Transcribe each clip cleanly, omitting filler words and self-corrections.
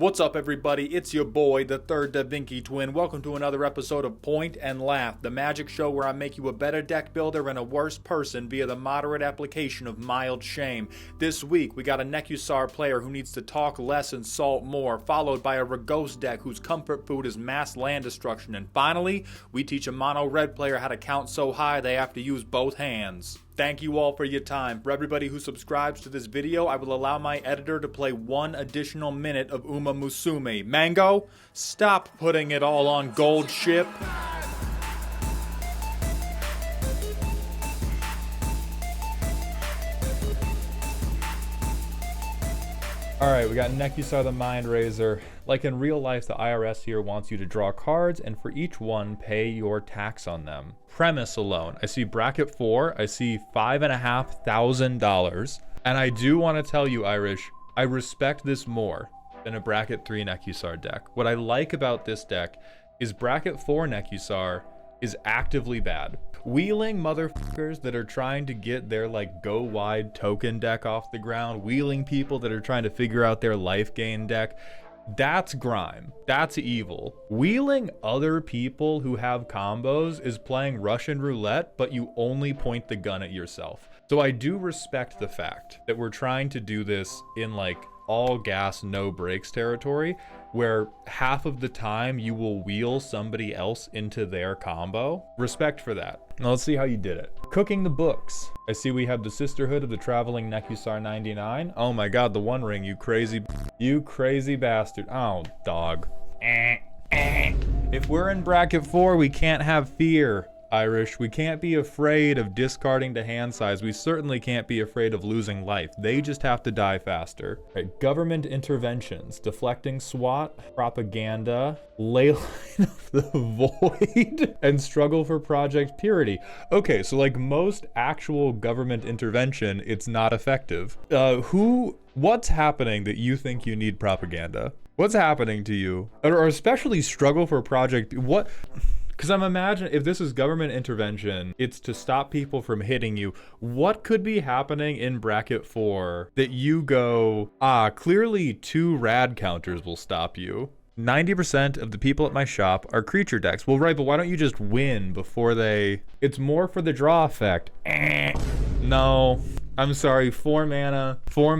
What's up, everybody? It's your boy, the third Da Vinci twin. Welcome to another episode of Point and Laugh, the magic show where I make you a better deck builder and a worse person via the moderate application of mild shame. This week, we got a Nekusar player who needs to talk less and salt more, followed by a Ragost deck whose comfort food is mass land destruction. And finally, we teach a mono red player how to count so high they have to use both hands. Thank you all for your time. For everybody who subscribes to this video, I will allow my editor to play 1 additional minute of Uma Musume. Mango, stop putting it all on Gold Ship. Alright, we got Nekusar the Mind Razor. Like in real life, the IRS here wants you to draw cards, and for each one, pay your tax on them. Premise alone, I see bracket 4, I see $5,500, and I do want to tell you, Irish, I respect this more than a bracket 3 Nekusar deck. What I like about this deck is bracket 4 Nekusar is actively bad. Wheeling motherfuckers that are trying to get their go wide token deck off the ground, wheeling people that are trying to figure out their life gain deck, that's grime. That's evil. Wheeling other people who have combos is playing Russian roulette, but you only point the gun at yourself. So I do respect the fact that we're trying to do this in all gas, no brakes territory, where half of the time you will wheel somebody else into their combo. Respect for that. Now let's see how you did it. Cooking the books. I see we have the Sisterhood of the Traveling Nekusar 99. Oh my god, the One Ring, you crazy bastard. Oh, dog. If we're in bracket 4, we can't have fear, Irish. We can't be afraid of discarding to hand size. We certainly can't be afraid of losing life. They just have to die faster. Right, government interventions, deflecting SWAT, propaganda, ley line of the void, and struggle for project purity. Okay, so like most actual government intervention, it's not effective. What's happening that you think you need propaganda? What's happening to you? Or especially struggle for project, what? Because I'm imagining if this is government intervention, it's to stop people from hitting you. What could be happening in bracket 4 that you go, clearly 2 rad counters will stop you? 90% of the people at my shop are creature decks. Well, right, but why don't you just win before they... It's more for the draw effect. No, I'm sorry, 4 mana for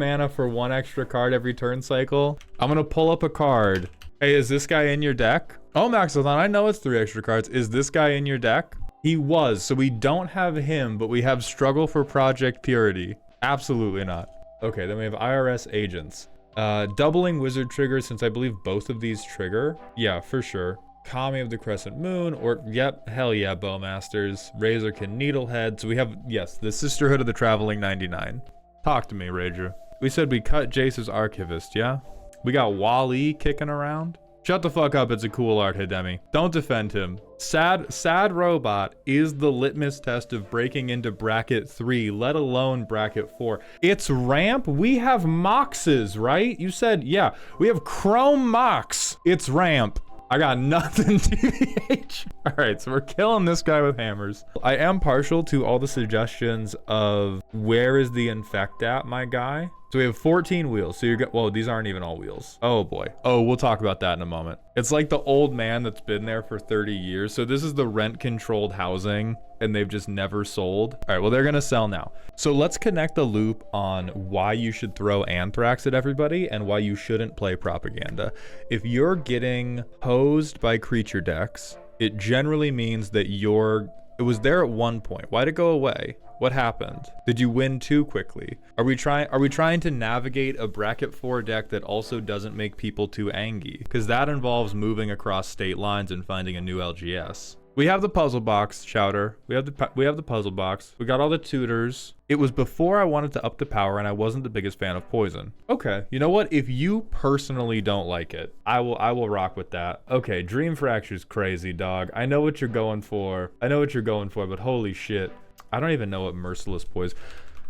1 extra card every turn cycle. I'm gonna pull up a card. Hey, is this guy in your deck? Oh, Maxothon, I know it's 3 extra cards. Is this guy in your deck? He was, so we don't have him, but we have Struggle for Project Purity. Absolutely not. Okay, then we have IRS Agents. Doubling Wizard triggers, since I believe both of these trigger. Yeah, for sure. Kami of the Crescent Moon, or, yep, hell yeah, Bowmasters. Razorkin Needlehead. So we have, yes, the Sisterhood of the Traveling 99. Talk to me, Rager. We said we cut Jace's Archivist, yeah? We got Wally kicking around. Shut the fuck up, it's a cool art, Hidemi. Don't defend him. Sad Robot is the litmus test of breaking into bracket 3, let alone bracket 4. It's ramp? We have Moxes, right? You said, yeah, we have Chrome Mox. It's ramp. I got nothing, TBH. All right, so we're killing this guy with hammers. I am partial to all the suggestions of where is the infect at, my guy. So we have 14 wheels. So whoa, these aren't even all wheels. Oh boy. Oh, we'll talk about that in a moment. It's like the old man that's been there for 30 years. So this is the rent controlled housing and they've just never sold. All right, well, they're gonna sell now. So let's connect the loop on why you should throw Anthrax at everybody and why you shouldn't play propaganda. If you're getting hosed by creature decks, it generally means that it was there at one point. Why'd it go away? What happened? Did you win too quickly? Are we trying to navigate a bracket 4 deck that also doesn't make people too angry? Because that involves moving across state lines and finding a new LGS. We have the puzzle box, Chowder. We have the puzzle box. We got all the tutors. It was before I wanted to up the power and I wasn't the biggest fan of poison. Okay, you know what? If you personally don't like it, I will rock with that. Okay, Dream Fracture's crazy, dog. I know what you're going for. But holy shit. I don't even know what Merciless Poison...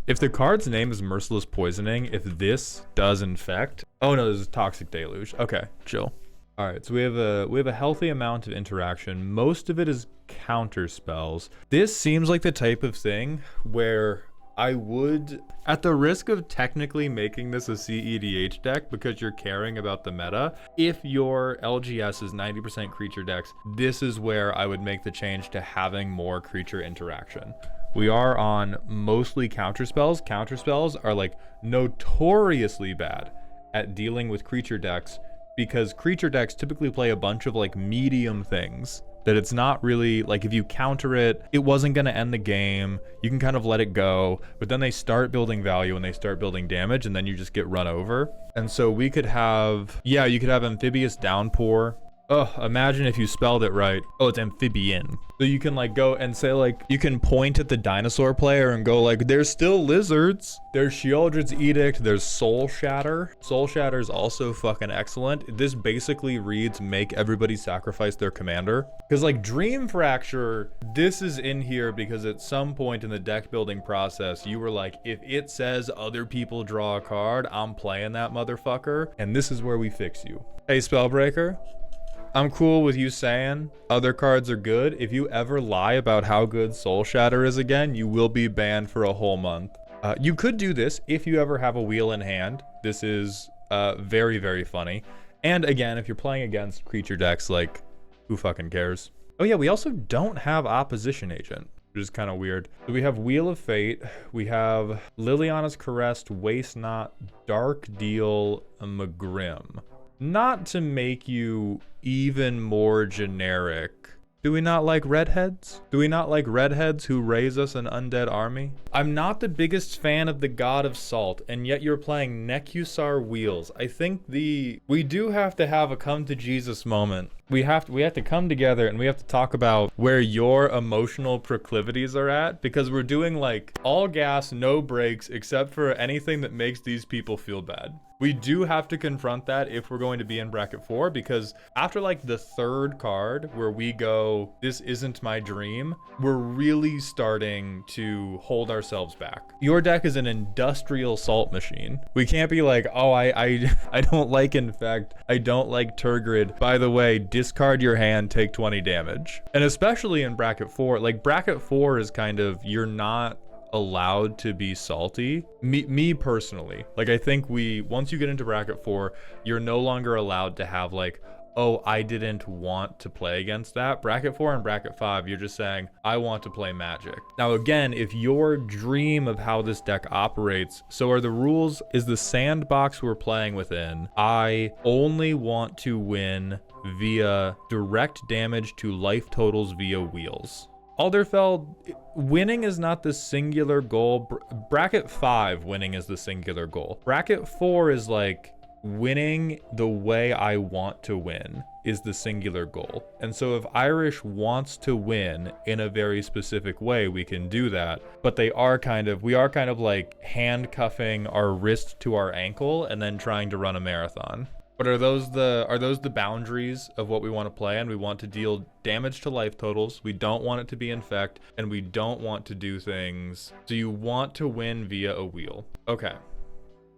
If the card's name is Merciless Poisoning, if this does infect... Oh no, this is Toxic Deluge. Okay, chill. All right, so we have a healthy amount of interaction. Most of it is counter spells. This seems like the type of thing where I would, at the risk of technically making this a CEDH deck because you're caring about the meta, if your LGS is 90% creature decks, this is where I would make the change to having more creature interaction. We are on mostly counterspells. Counterspells are like notoriously bad at dealing with creature decks because creature decks typically play a bunch of like medium things that it's not really like, if you counter it, it wasn't going to end the game. You can kind of let it go, but then they start building value and they start building damage, and then you just get run over. And so we could have, yeah, you could have Amphibious Downpour. Oh, imagine if you spelled it right. Oh, it's amphibian. So you can like go and say like, you can point at the dinosaur player and go like, there's still lizards. There's Sheoldred's Edict. There's Soul Shatter. Soul Shatter is also fucking excellent. This basically reads, make everybody sacrifice their commander. Because like Dream Fracture, this is in here because at some point in the deck building process, you were like, if it says other people draw a card, I'm playing that motherfucker. And this is where we fix you. Hey, Spellbreaker. I'm cool with you saying other cards are good. If you ever lie about how good Soul Shatter is again, you will be banned for a whole month. You could do this if you ever have a wheel in hand. This is very, very funny. And again, if you're playing against creature decks, like, who fucking cares? Oh yeah, we also don't have Opposition Agent, which is kind of weird. So we have Wheel of Fate. We have Liliana's Caressed, Waste Not, Dark Deal, Magrim. Not to make you even more generic. Do we not like redheads? Do we not like redheads who raise us an undead army? I'm not the biggest fan of the God of Salt, and yet you're playing Nekusar Wheels. I think we do have to have a come to Jesus moment. We have to come together and we have to talk about where your emotional proclivities are at, because we're doing like all gas, no brakes, except for anything that makes these people feel bad. We do have to confront that if we're going to be in bracket 4, because after like the third card where we go, this isn't my dream, we're really starting to hold ourselves back. Your deck is an industrial salt machine. We can't be like, oh, I don't like Infect, I don't like Turgid. By the way, discard your hand, take 20 damage. And especially in bracket 4, like bracket 4 is kind of, you're not allowed to be salty. Me personally, like I think once you get into bracket 4, you're no longer allowed to have like, oh, I didn't want to play against that. Bracket 4 and bracket 5, you're just saying, I want to play Magic. Now again, if your dream of how this deck operates, so are the rules, is the sandbox we're playing within, I only want to win via direct damage to life totals via wheels. Alderfell, winning is not the singular goal. Bracket 5, winning is the singular goal. Bracket 4 is like, winning the way I want to win is the singular goal. And so if Irish wants to win in a very specific way, we can do that. But we are kind of like handcuffing our wrist to our ankle and then trying to run a marathon. But are those the boundaries of what we want to play? And we want to deal damage to life totals. We don't want it to be infect, and we don't want to do things. So you want to win via a wheel. Okay.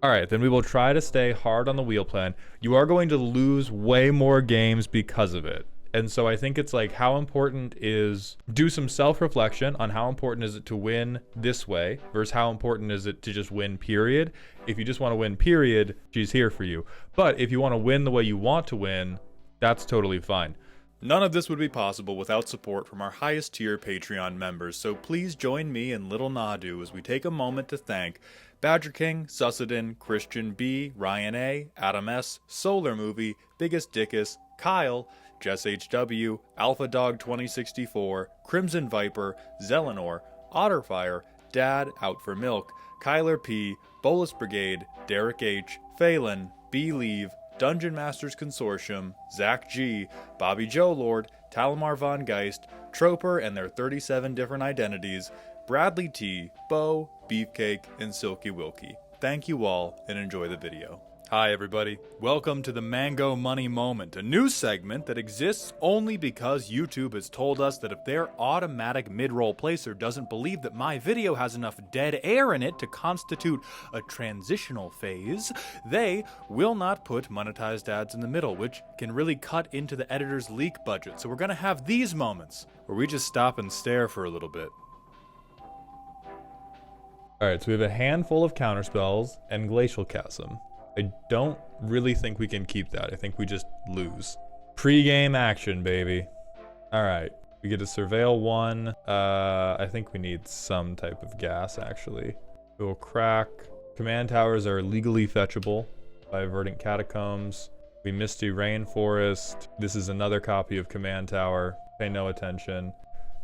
All right, then we will try to stay hard on the wheel plan. You are going to lose way more games because of it. And so I think it's like, how important is, do some self-reflection on how important is it to win this way versus how important is it to just win, period. If you just want to win, period, she's here for you. But if you want to win the way you want to win, that's totally fine. None of this would be possible without support from our highest tier Patreon members, so please join me and Little Nadu as we take a moment to thank Badger King, Sussedin, Christian B, Ryan A, Adam S, Solar Movie, Biggest Dickus, Kyle, Jess HW, Alpha Dog 2064, Crimson Viper, Zelenor, Otterfire, Dad Out for Milk, Kyler P, Bolus Brigade, Derek H, Phelan, B Leave, Dungeon Masters Consortium, Zach G, Bobby Joe Lord, Talamar Von Geist, Troper and their 37 different identities, Bradley T, Bo, Beefcake, and Silky Wilkie. Thank you all and enjoy the video. Hi everybody, welcome to the Mango Money Moment, a new segment that exists only because YouTube has told us that if their automatic mid-roll placer doesn't believe that my video has enough dead air in it to constitute a transitional phase, they will not put monetized ads in the middle, which can really cut into the editor's leak budget. So we're gonna have these moments where we just stop and stare for a little bit. All right, so we have a handful of counterspells and Glacial Chasm. I don't really think we can keep that. I think we just lose. Pre-game action, baby. All right, we get to surveil 1. I think we need some type of gas, actually. We'll crack. Command towers are legally fetchable by Verdant Catacombs. We Misty Rainforest. This is another copy of Command Tower. Pay no attention.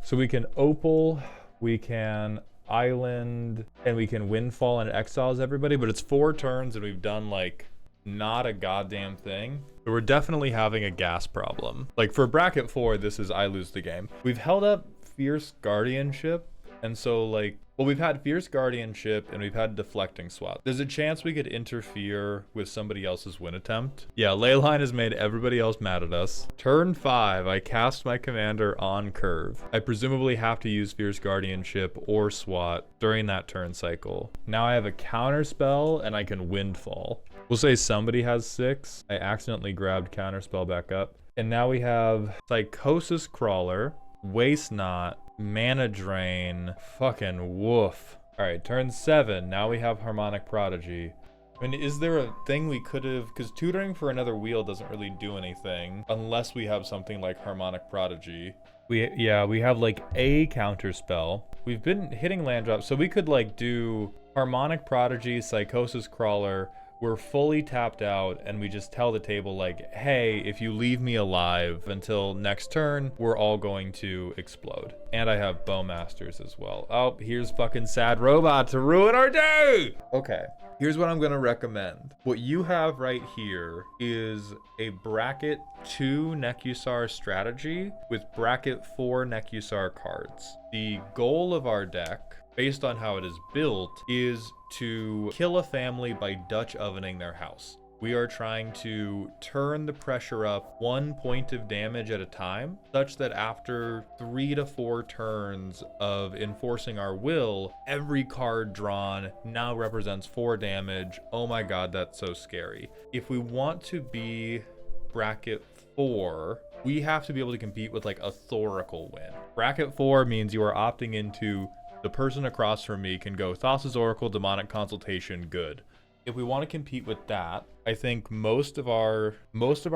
So we can Opal, we can Island, and we can Windfall, and it exiles everybody, but it's 4 turns and we've done like not a goddamn thing. So we're definitely having a gas problem. Like for bracket 4, this is I lose the game. We've held up Fierce Guardianship, and so like, well, we've had Fierce Guardianship and we've had Deflecting Swap. There's a chance we could interfere with somebody else's win attempt. Yeah, Leyline has made everybody else mad at us. Turn 5, I cast my commander on curve. I presumably have to use Fierce Guardianship or SWAT during that turn cycle. Now I have a counter spell and I can Windfall. We'll say somebody has 6. I accidentally grabbed counterspell back up. And now we have Psychosis Crawler, Waste Not, Mana Drain, fucking woof. All right, turn 7. Now we have Harmonic Prodigy. I mean, is there a thing we could have, because tutoring for another wheel doesn't really do anything unless we have something like Harmonic Prodigy. We have like a counter spell. We've been hitting land drops, so we could like do Harmonic Prodigy, Psychosis Crawler. We're fully tapped out and we just tell the table like, hey, if you leave me alive until next turn, we're all going to explode. And I have Bowmasters as well. Oh, here's fucking Sad Robot to ruin our day. Okay, here's what I'm gonna recommend. What you have right here is a bracket 2 Nekusar strategy with bracket 4 Nekusar cards. The goal of our deck, based on how it is built, is to kill a family by Dutch ovening their house. We are trying to turn the pressure up 1 point of damage at a time, such that after 3 to 4 turns of enforcing our will, every card drawn now represents 4 damage. Oh my god, that's so scary. If we want to be bracket 4, we have to be able to compete with like a Thoracle win. Bracket 4 means you are opting into the person across from me can go Thassa's Oracle, Demonic Consultation, good. If we want to compete with that, I think most of our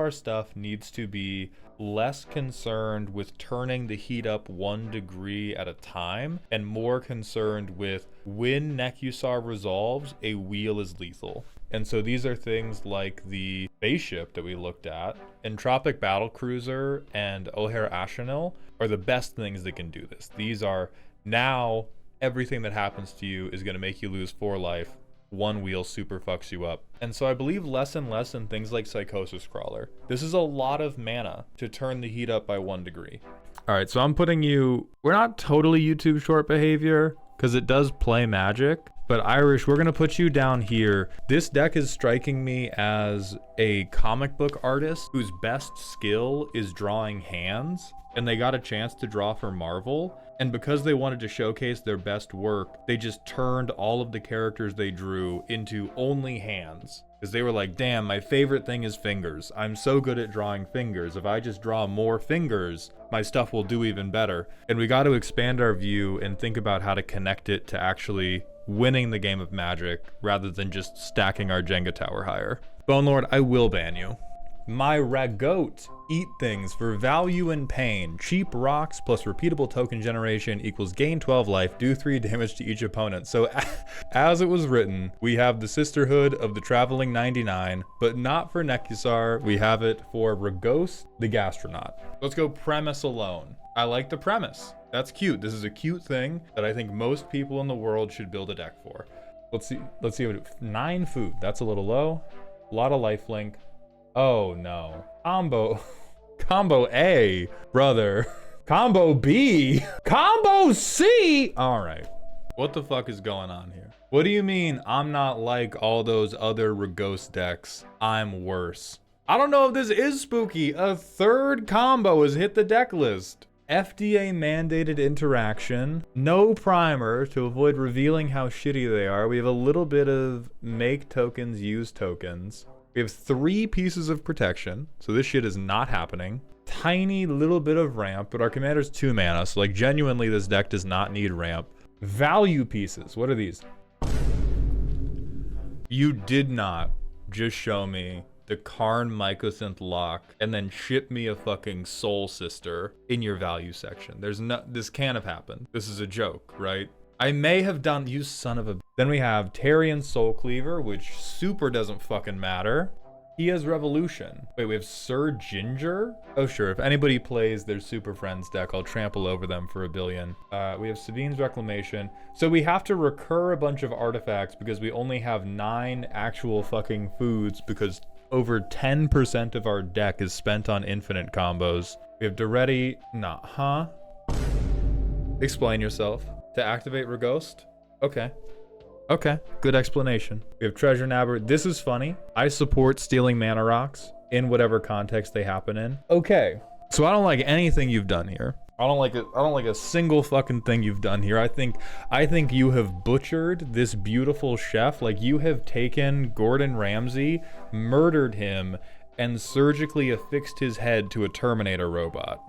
stuff needs to be less concerned with turning the heat up 1 degree at a time and more concerned with when Nekusar resolves, a wheel is lethal. And so these are things like the spaceship that we looked at, Entropic Battlecruiser, and O'Hare Ashenil are the best things that can do this. These are now everything that happens to you is going to make you lose 4 life. 1 wheel super fucks you up. And so I believe less and less in things like Psychosis Crawler. This is a lot of mana to turn the heat up by 1 degree. All right, so I'm putting you, we're not totally YouTube short behavior because it does play Magic, but Irish, we're gonna put you down here. This deck is striking me as a comic book artist whose best skill is drawing hands, and they got a chance to draw for Marvel. And because they wanted to showcase their best work, they just turned all of the characters they drew into only hands. Because they were like, damn, my favorite thing is fingers. I'm so good at drawing fingers. If I just draw more fingers, my stuff will do even better. And we got to expand our view and think about how to connect it to actually winning the game of Magic rather than just stacking our Jenga tower higher. Bone Lord, I will ban you. My Ragost, eat things for value and pain. Cheap rocks plus repeatable token generation equals gain 12 life, do 3 damage to each opponent. So as it was written, we have the Sisterhood of the Traveling 99, but not for Nekusar. We have it for Ragost, the Gastronaut. Let's go premise alone. I like the premise. That's cute. This is a cute thing that I think most people in the world should build a deck for. Let's see what 9 food. That's a little low. A lot of lifelink. Oh no. Combo A, brother. Combo B. Combo C. All right. What the fuck is going on here? What do you mean I'm not like all those other Ragost decks? I'm worse. I don't know if this is spooky. A 3rd combo has hit the deck list. FDA mandated interaction, no primer to avoid revealing how shitty they are. We have a little bit of make tokens, use tokens. We have 3 pieces of protection, so this shit is not happening. Tiny little bit of ramp, but our commander's 2 mana, so like genuinely this deck does not need ramp. Value pieces, what are these? You did not just show me the Karn Mycosynth lock and then ship me a fucking Soul Sister in your value section. This can't have happened. This is a joke, right? I may have done, you son of a... Then we have Tarian Soul Cleaver, which super doesn't fucking matter. He has Revolution. Wait, we have Sir Ginger? Oh, sure. If anybody plays their Super Friends deck, I'll trample over them for 1 billion. We have Sabine's Reclamation. So we have to recur a bunch of artifacts because we only have 9 actual fucking foods because over 10% of our deck is spent on infinite combos. We have Duretti. Nah, huh? Explain yourself. To activate Ragost? Okay. Okay, good explanation. We have Treasure Nabber. This is funny. I support stealing mana rocks in whatever context they happen in. Okay, so I don't like anything you've done here. I don't like a single fucking thing you've done here. I think you have butchered this beautiful chef. Like, you have taken Gordon Ramsay, murdered him, and surgically affixed his head to a Terminator robot.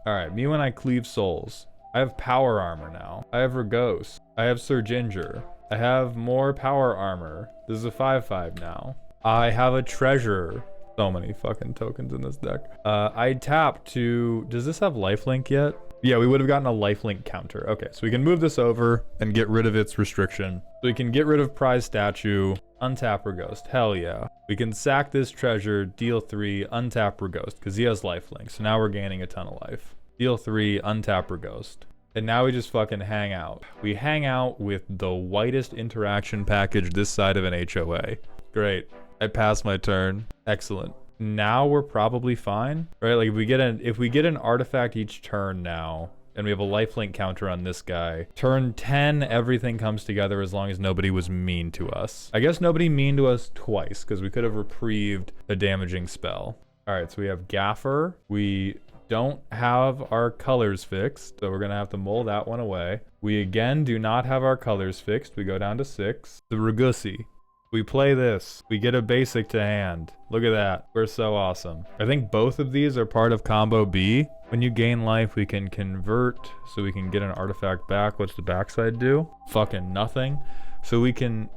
All right, me when I cleave souls. I have power armor now. I have Ragost. I have Sir Ginger. I have more power armor. This is a 5/5 now. I have a treasure. So many fucking tokens in this deck. I tap to... Does this have lifelink yet? Yeah, we would have gotten a lifelink counter. Okay, so we can move this over and get rid of its restriction. So we can get rid of prize statue, untap Ragost. Hell yeah. We can sack this treasure, deal 3, untap Ragost, because he has lifelink. So now we're gaining a ton of life. Deal 3, untap Ragost. And now we just fucking hang out. We hang out with the whitest interaction package this side of an HOA. Great. I passed my turn. Excellent. Now we're probably fine, right? Like if we get an artifact each turn now, and we have a lifelink counter on this guy, turn 10, everything comes together as long as nobody was mean to us. I guess nobody mean to us twice, because we could have reprieved a damaging spell. All right, so we have Gaffer. We don't have our colors fixed, so we're gonna have to mull that one away. We again do not have our colors fixed. We go down to 6. The Ragusi. We play this. We get a basic to hand. Look at that. We're so awesome. I think both of these are part of combo B. When you gain life, we can convert so we can get an artifact back. What's the backside do? Fucking nothing. So we can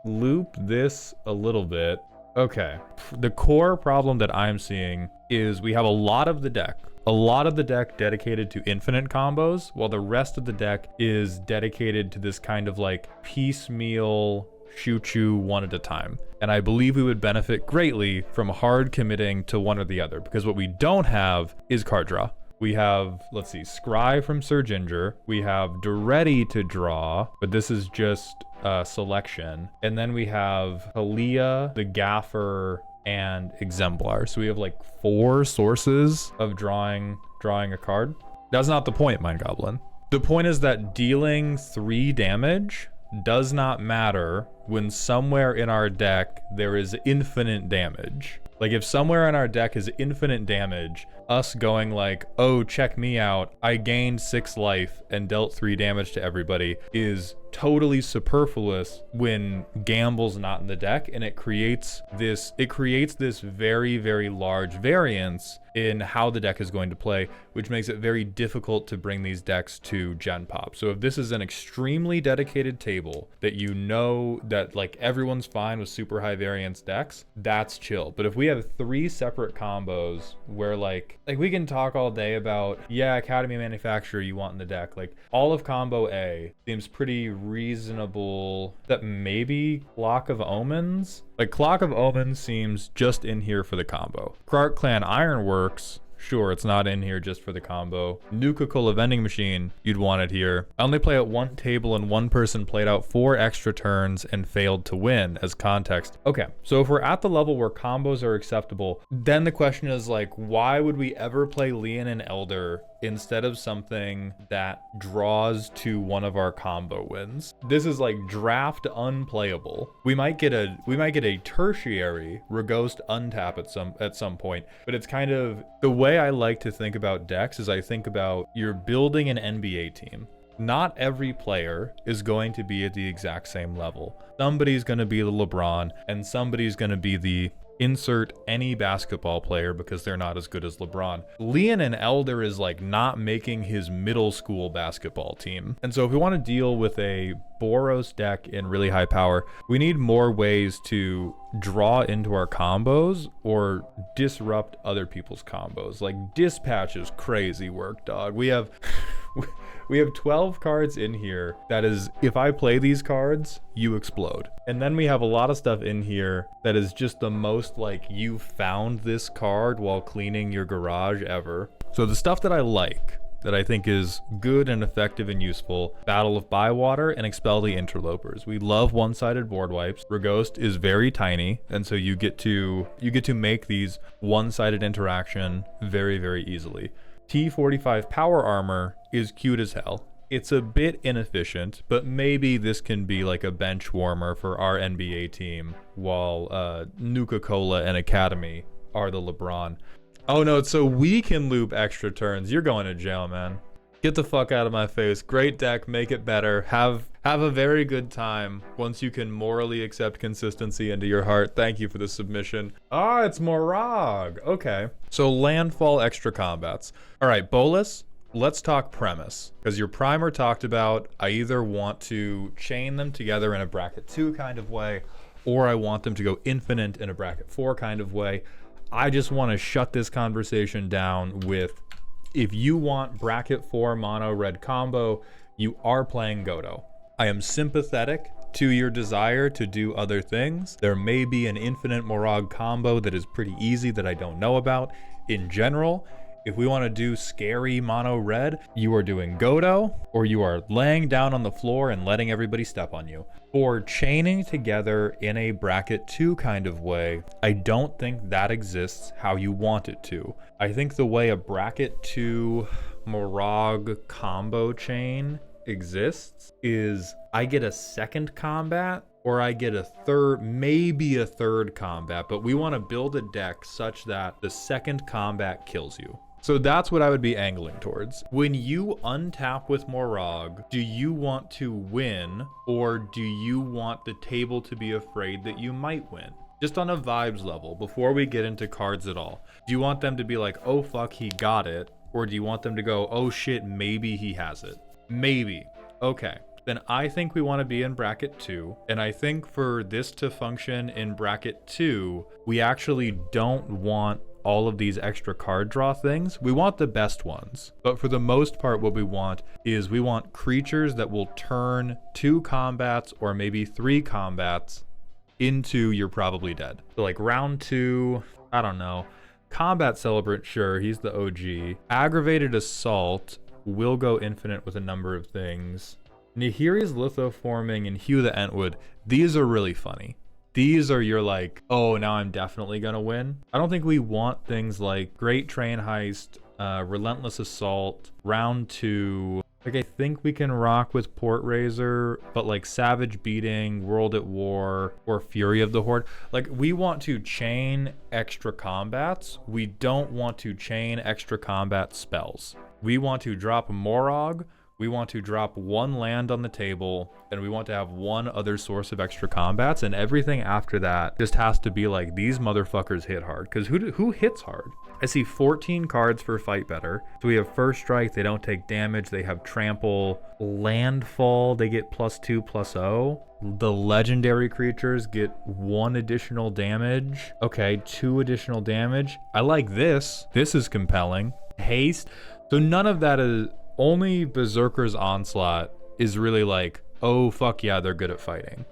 loop this a little bit. Okay. The core problem that I'm seeing is we have a lot of the deck. A lot of the deck dedicated to infinite combos, while the rest of the deck is dedicated to this kind of like piecemeal shoot you one at a time. And I believe we would benefit greatly from hard committing to one or the other, because what we don't have is card draw. We have, let's see, Scry from Sir Ginger. We have Duretti to draw, but this is just selection. And then we have Halia, the Gaffer, and Exemplar. So we have like 4 sources of drawing a card. That's not the point, Mind Goblin. The point is that dealing 3 damage does not matter when somewhere in our deck there is infinite damage. Like if somewhere in our deck is infinite damage, us going like, oh, check me out, I gained 6 life and dealt 3 damage to everybody, is totally superfluous when Gamble's not in the deck, and it creates this very, very large variance in how the deck is going to play, which makes it very difficult to bring these decks to Gen Pop. So if this is an extremely dedicated table that you know that like everyone's fine with super high variance decks, that's chill. But if we have 3 separate combos where like we can talk all day about, yeah, Academy Manufacturer you want in the deck, like all of combo A seems pretty reasonable. That maybe Clock of Omens? Like Clock of Omens seems just in here for the combo. Krark Clan Ironworks, sure, it's not in here just for the combo. Nuka-Cola Vending Machine, you'd want it here. I only play at 1 table and 1 person played out 4 extra turns and failed to win as context. Okay, so if we're at the level where combos are acceptable, then the question is like, why would we ever play Leon and Elder instead of something that draws to one of our combo wins? This is like draft unplayable. We might get a tertiary Ragost untap at some point, but it's kind of the way I like to think about decks is I think about you're building an NBA team. Not every player is going to be at the exact same level. Somebody's going to be the LeBron and somebody's going to be the Insert any basketball player because they're not as good as LeBron. Leonin Elder is like not making his middle school basketball team. And so if we want to deal with a Boros deck in really high power, we need more ways to draw into our combos or disrupt other people's combos. Like Dispatch is crazy work, dog. We have 12 cards in here that is, if I play these cards, you explode. And then we have a lot of stuff in here that is just the most like you found this card while cleaning your garage ever. So the stuff that I like, that I think is good and effective and useful: Battle of Bywater and Expel the Interlopers. We love one-sided board wipes. Ragost is very tiny, and so you get to make these one-sided interaction very, very easily. T45 Power Armor is cute as hell. It's a bit inefficient, but maybe this can be like a bench warmer for our NBA team while Nuka-Cola and Academy are the LeBron. Oh no, so we can loop extra turns. You're going to jail, man. Get the fuck out of my face. Great deck, make it better. Have a very good time once you can morally accept consistency into your heart. Thank you for the submission. Ah, it's Moraug. Okay. So landfall extra combats. All right, Bolus, let's talk premise. Because your primer talked about, I either want to chain them together in a bracket 2 kind of way, or I want them to go infinite in a bracket 4 kind of way. I just want to shut this conversation down with, if you want bracket 4 mono red combo, you are playing Godo. I am sympathetic to your desire to do other things. There may be an infinite Moraug combo that is pretty easy that I don't know about. In general, if we want to do scary mono red, you are doing Godo, or you are laying down on the floor and letting everybody step on you. For chaining together in a bracket 2 kind of way, I don't think that exists how you want it to. I think the way a bracket 2 Moraug combo chain exists is I get a second combat, or I get a third, maybe a third combat, but we want to build a deck such that the second combat kills you. So that's what I would be angling towards. When you untap with Moraug, do you want to win, or do you want the table to be afraid that you might win? Just on a vibes level, before we get into cards at all. Do you want them to be like, oh fuck, he got it? Or do you want them to go, oh shit, maybe he has it? Maybe. Okay. Then I think we want to be in bracket 2. And I think for this to function in bracket 2, we actually don't want all of these extra card draw things. We want the best ones. But for the most part, what we want is we want creatures that will turn 2 combats or maybe 3 combats into you're probably dead. So like round 2, I don't know. Combat Celebrant, sure, he's the OG. Aggravated Assault will go infinite with a number of things. Nahiri's Lithoforming and Hugh the Entwood, these are really funny. These are your like, oh, now I'm definitely gonna win. I don't think we want things like Great Train Heist, Relentless Assault, round 2. Like I think we can rock with Port Razor, but like Savage Beating, World at War, or Fury of the Horde. Like we want to chain extra combats. We don't want to chain extra combat spells. We want to drop Moraug. We want to drop 1 land on the table, and we want to have 1 other source of extra combats, and everything after that just has to be like, these motherfuckers hit hard. Because who hits hard? I see 14 cards for Fight Better. So we have First Strike, they don't take damage, they have Trample. Landfall, they get +2/+0. The legendary creatures get 1 additional damage. Okay, 2 additional damage. I like this. This is compelling. Haste. So none of that is... Only Berserker's Onslaught is really like, oh fuck yeah, they're good at fighting.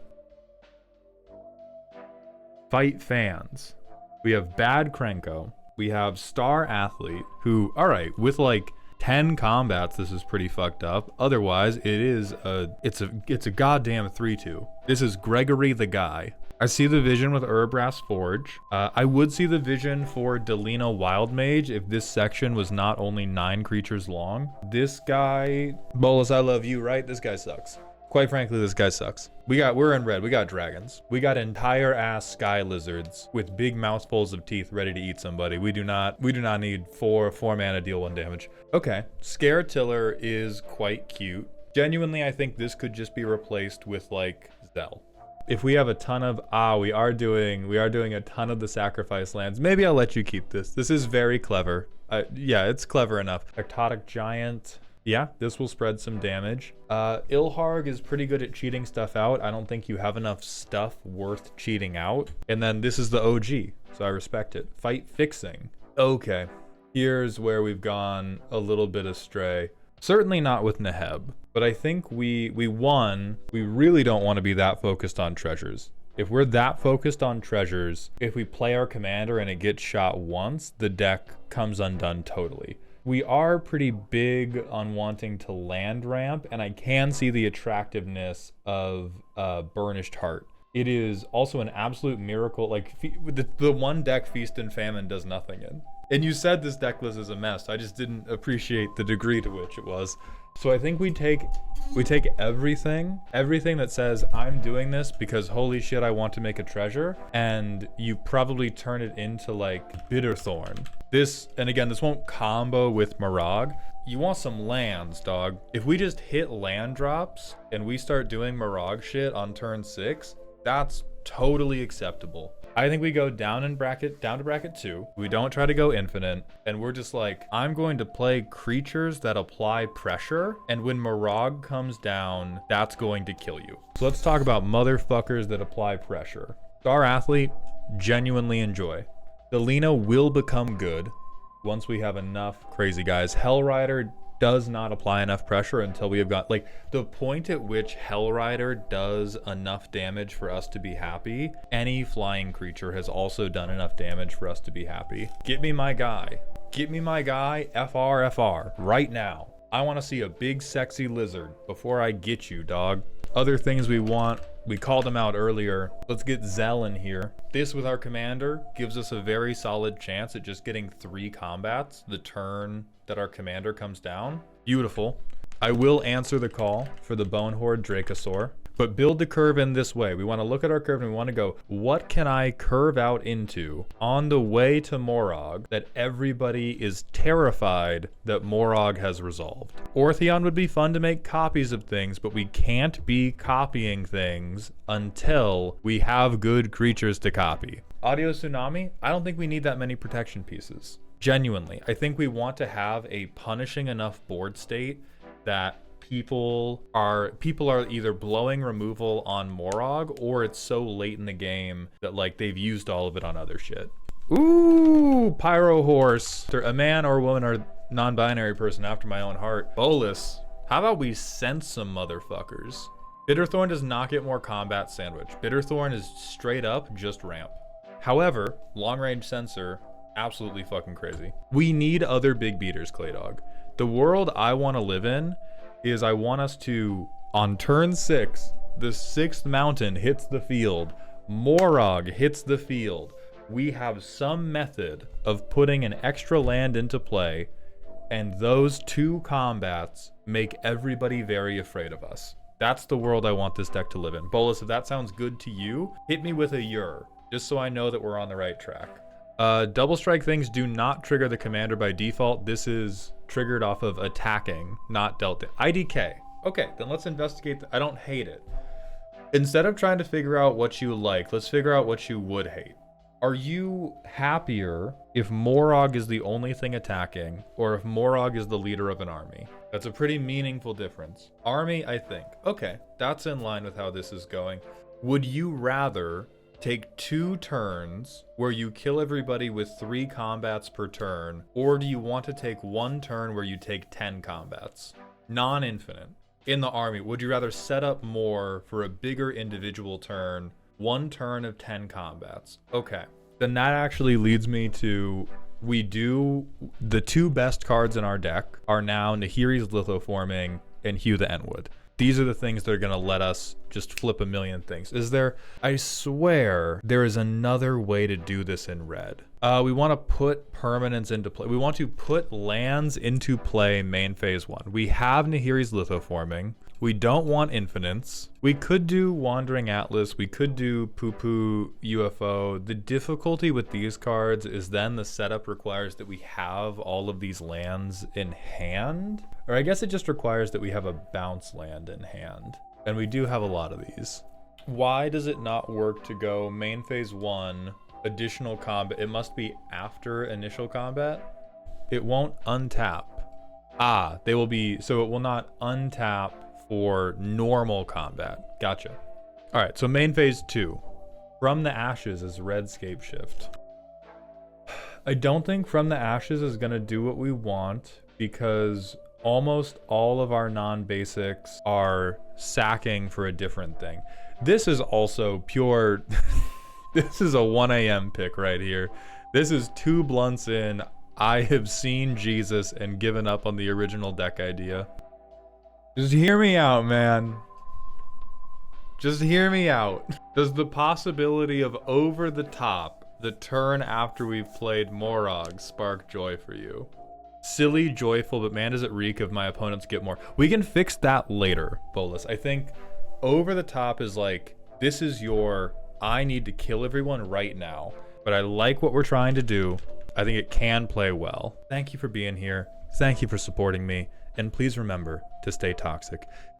Fight fans. We have Bad Krenko. We have Star Athlete, who, alright, with like 10 combats, this is pretty fucked up. Otherwise, it's a goddamn 3/2. This is Gregory the Guy. I see the vision with Urbrass Forge. I would see the vision for Delina Wild Mage if this section was not only 9 creatures long. This guy, Bolus, I love you, right? This guy sucks. Quite frankly, this guy sucks. We're in red, we got dragons. We got entire ass sky lizards with big mouthfuls of teeth ready to eat somebody. We do not need 4 mana deal 1 damage. Okay, Scare Tiller is quite cute. Genuinely, I think this could just be replaced with like Zell. If we have a ton of, we are doing a ton of the sacrifice lands. Maybe I'll let you keep this. This is very clever. Yeah, it's clever enough. Ectotic Giant. Yeah, this will spread some damage. Ilharg is pretty good at cheating stuff out. I don't think you have enough stuff worth cheating out. And then this is the OG, so I respect it. Fight Fixing. Okay, here's where we've gone a little bit astray. Certainly not with Neheb, but I think we won. We really don't want to be that focused on treasures. If we're that focused on treasures, if we play our commander and it gets shot once, the deck comes undone totally. We are pretty big on wanting to land ramp, and I can see the attractiveness of Burnished Heart. It is also an absolute miracle. Like the one deck Feast and Famine does nothing in. And you said this deck list is a mess. I just didn't appreciate the degree to which it was. So I think we take everything that says I'm doing this because holy shit I want to make a treasure, and you probably turn it into like Bitterthorn. This, and again, this won't combo with Moraug. You want some lands, dog. If we just hit land drops and we start doing Moraug shit on turn 6, that's totally acceptable. I think we go down to bracket 2. We don't try to go infinite, and we're just like, I'm going to play creatures that apply pressure, and when Moraug comes down, that's going to kill you. So let's talk about motherfuckers that apply pressure. Star Athlete, genuinely enjoy. Delina will become good once we have enough crazy guys. Hellrider does not apply enough pressure until we have got, like, the point at which Hellrider does enough damage for us to be happy, any flying creature has also done enough damage for us to be happy. Get me my guy. Get me my guy, FR, right now. I want to see a big sexy lizard before I get you, dog. Other things we want, we called them out earlier. Let's get Zell in here. This with our commander gives us a very solid chance at just getting 3 combats the turn that our commander comes down. Beautiful. I will answer the call for the Bone Horde Dracosaur, but build the curve in this way. We want to look at our curve and we want to go, what can I curve out into on the way to Moraug that everybody is terrified that Moraug has resolved? Ortheon would be fun to make copies of things, but we can't be copying things until we have good creatures to copy. Audio Tsunami, I don't think we need that many protection pieces. Genuinely, I think we want to have a punishing enough board state that people are either blowing removal on Moraug, or it's so late in the game that like they've used all of it on other shit. Ooh, Pyro Horse. They're a man or woman or non-binary person after my own heart. Bolus. How about we sense some motherfuckers? Bitterthorn does not get more combat sandwich. Bitterthorn is straight up just ramp. However, long range sensor, absolutely fucking crazy. We need other big beaters, Claydog. The world I want to live in is I want us to, on turn 6, the 6th mountain hits the field, Moraug hits the field. We have some method of putting an extra land into play, and those 2 combats make everybody very afraid of us. That's the world I want this deck to live in. Bolus, if that sounds good to you, hit me with a "yer," just so I know that we're on the right track. Double strike things do not trigger the commander by default. This is triggered off of attacking, not dealt. IDK. Okay, then let's investigate. I don't hate it. Instead of trying to figure out what you like, let's figure out what you would hate. Are you happier if Moraug is the only thing attacking, or if Moraug is the leader of an army? That's a pretty meaningful difference. Army, I think. Okay, that's in line with how this is going. Would you rather take 2 turns where you kill everybody with 3 combats per turn, or do you want to take 1 turn where you take 10 combats? Non-infinite. In the army, would you rather set up more for a bigger individual turn, 1 turn of 10 combats? Okay. Then that actually leads me to, the 2 best cards in our deck are now Nahiri's Lithoforming and Hugh the Entwood. These are the things that are going to let us just flip a million things. I swear there is another way to do this in red. We want to put permanents into play. We want to put lands into play main phase 1. We have Nahiri's Lithoforming. We don't want infinites. We could do Wandering Atlas. We could do Poo-Poo UFO. The difficulty with these cards is then the setup requires that we have all of these lands in hand. Or I guess it just requires that we have a bounce land in hand. And we do have a lot of these. Why does it not work to go main phase 1, additional combat? It must be after initial combat. It won't untap. Ah, they will be, so it will not untap for normal combat. Gotcha. All right, so main phase 2. From the Ashes is Redscape Shift. I don't think From the Ashes is gonna do what we want because almost all of our non-basics are sacking for a different thing. This is also pure, this is a 1 a.m. pick right here. This is 2 blunts in. I have seen Jesus and given up on the original deck idea. Just hear me out, man. Just hear me out. Does the possibility of over the top, the turn after we've played Moraug, spark joy for you? Silly, joyful, but man, does it reek of my opponents get more. We can fix that later, Bolus. I think over the top is like, this is your, I need to kill everyone right now. But I like what we're trying to do. I think it can play well. Thank you for being here. Thank you for supporting me. And please remember to stay toxic.